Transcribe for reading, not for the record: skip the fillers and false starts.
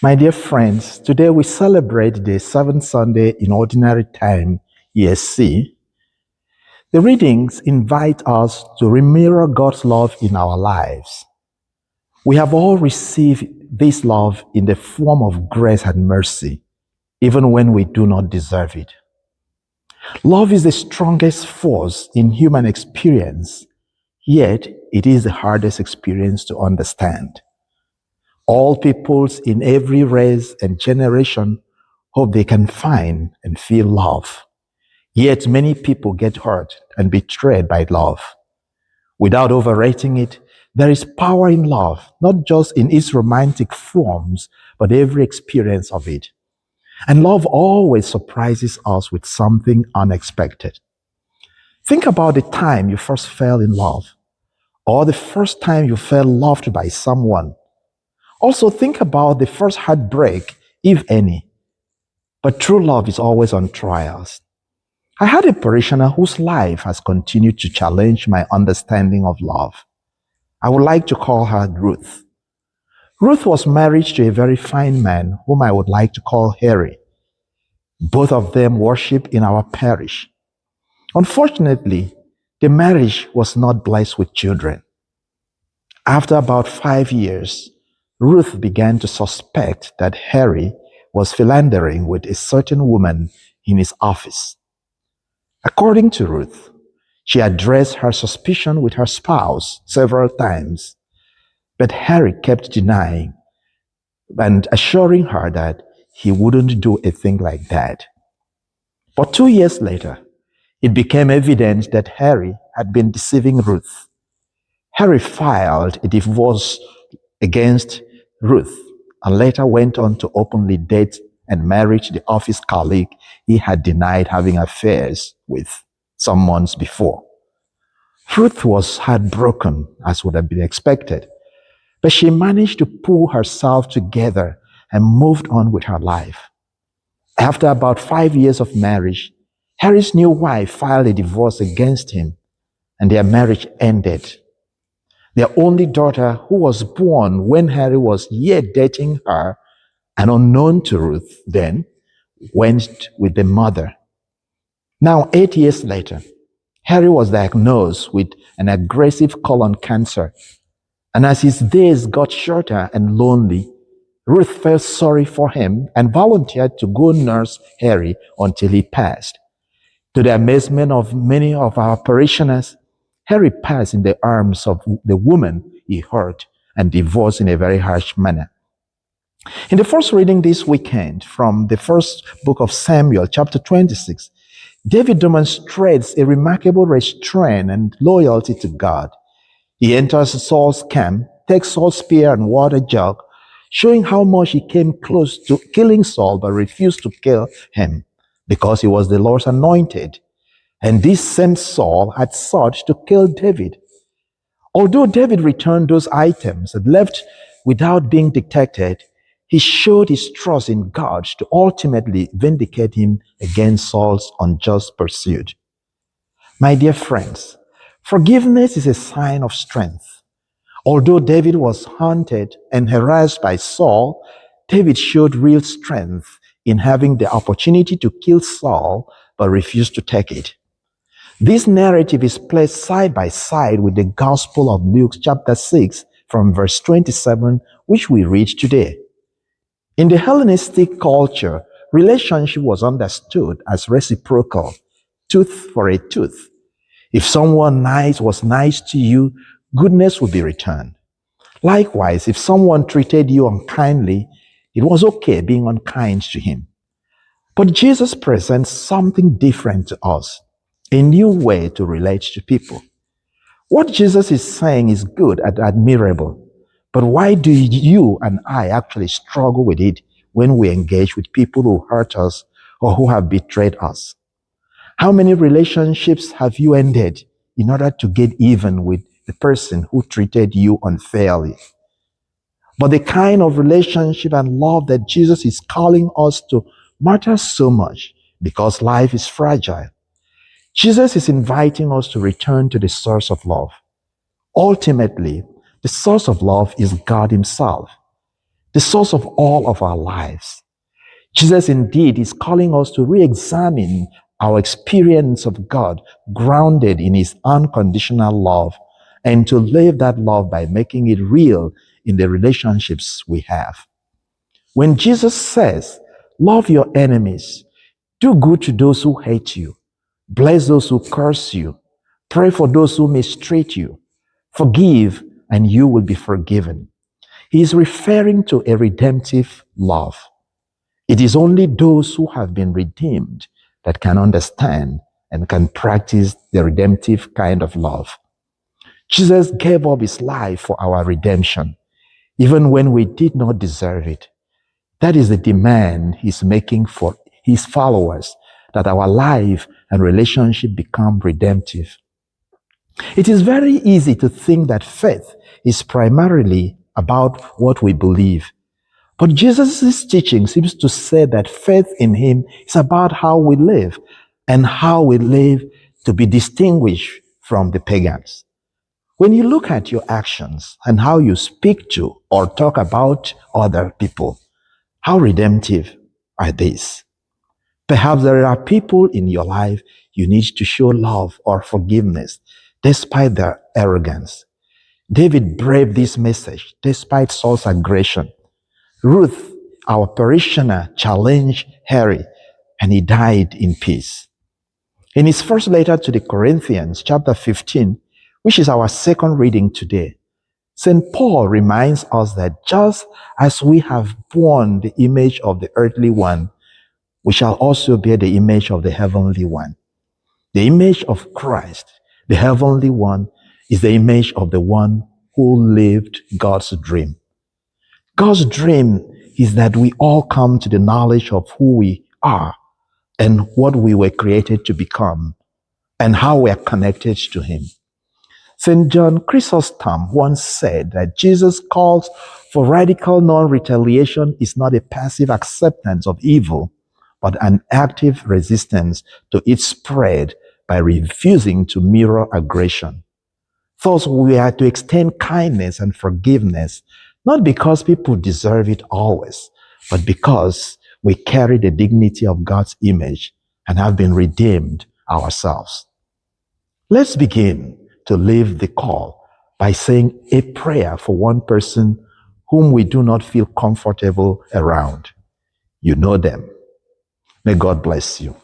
My dear friends, today we celebrate the seventh Sunday in Ordinary Time, ESC. The readings invite us to remember God's love in our lives. We have all received this love in the form of grace and mercy, even when we do not deserve it. Love is the strongest force in human experience, yet it is the hardest experience to understand. All peoples in every race and generation hope they can find and feel love. Yet many people get hurt and betrayed by love. Without overrating it, there is power in love, not just in its romantic forms, but every experience of it. And love always surprises us with something unexpected. Think about the time you first fell in love, or the first time you felt loved by someone. Also, think about the first heartbreak, if any. But true love is always on trials. I had a parishioner whose life has continued to challenge my understanding of love. I would like to call her Ruth. Ruth was married to a very fine man whom I would like to call Harry. Both of them worship in our parish. Unfortunately, the marriage was not blessed with children. After about 5 years, Ruth began to suspect that Harry was philandering with a certain woman in his office. According to Ruth, she addressed her suspicion with her spouse several times, but Harry kept denying and assuring her that he wouldn't do a thing like that. But 2 years later, it became evident that Harry had been deceiving Ruth. Harry filed a divorce against Ruth and later went on to openly date and marry the office colleague he had denied having affairs with some months before. Ruth was heartbroken, as would have been expected, but she managed to pull herself together and moved on with her life. After about 5 years of marriage, Harry's new wife filed a divorce against him, and their marriage ended. Their only daughter, who was born when Harry was yet dating her, and unknown to Ruth then, went with the mother. Now, 8 years later, Harry was diagnosed with an aggressive colon cancer, and as his days got shorter and lonely, Ruth felt sorry for him and volunteered to go nurse Harry until he passed. To the amazement of many of our parishioners, Harry passed in the arms of the woman he hurt and divorced in a very harsh manner. In the first reading this weekend from the first book of Samuel, chapter 26, David demonstrates a remarkable restraint and loyalty to God. He enters Saul's camp, takes Saul's spear and water jug, showing how much he came close to killing Saul but refused to kill him because he was the Lord's anointed. And this same Saul had sought to kill David. Although David returned those items and left without being detected, he showed his trust in God to ultimately vindicate him against Saul's unjust pursuit. My dear friends, forgiveness is a sign of strength. Although David was hunted and harassed by Saul, David showed real strength in having the opportunity to kill Saul but refused to take it. This narrative is placed side by side with the Gospel of Luke chapter 6 from verse 27, which we read today. In the Hellenistic culture, relationship was understood as reciprocal, tooth for a tooth. If someone was nice to you, goodness would be returned. Likewise, if someone treated you unkindly, it was okay being unkind to him. But Jesus presents something different to us, a new way to relate to people. What Jesus is saying is good and admirable, but why do you and I actually struggle with it when we engage with people who hurt us or who have betrayed us? How many relationships have you ended in order to get even with the person who treated you unfairly? But the kind of relationship and love that Jesus is calling us to matters so much because life is fragile. Jesus is inviting us to return to the source of love. Ultimately, the source of love is God Himself. the source of all of our lives. Jesus indeed is calling us to re-examine our experience of God grounded in his unconditional love and to live that love by making it real in the relationships we have. When Jesus says, love your enemies, do good to those who hate you, bless those who curse you, pray for those who mistreat you, forgive and you will be forgiven. He is referring to a redemptive love. It is only those who have been redeemed that can understand and can practice the redemptive kind of love. Jesus gave up his life for our redemption, even when we did not deserve it. That is the demand he's making for his followers, that our life and relationship become redemptive. It is very easy to think that faith is primarily about what we believe. But Jesus' teaching seems to say that faith in him is about how we live and how we live to be distinguished from the pagans. When you look at your actions and how you speak to or talk about other people, how redemptive are these? Perhaps there are people in your life you need to show love or forgiveness despite their arrogance. David braved this message despite Saul's aggression. Ruth, our parishioner, challenged Harry, and he died in peace. In his first letter to the Corinthians, chapter 15, which is our second reading today, St. Paul reminds us that just as we have borne the image of the earthly one, we shall also bear the image of the heavenly one. The image of Christ, the heavenly one, is the image of the one who lived God's dream. God's dream is that we all come to the knowledge of who we are and what we were created to become and how we are connected to him. St. John Chrysostom once said that Jesus calls for radical non-retaliation is not a passive acceptance of evil, but an active resistance to its spread by refusing to mirror aggression. Thus, we are to extend kindness and forgiveness, not because people deserve it always, but because we carry the dignity of God's image and have been redeemed ourselves. Let's begin to live the call by saying a prayer for one person whom we do not feel comfortable around. You know them. May God bless you.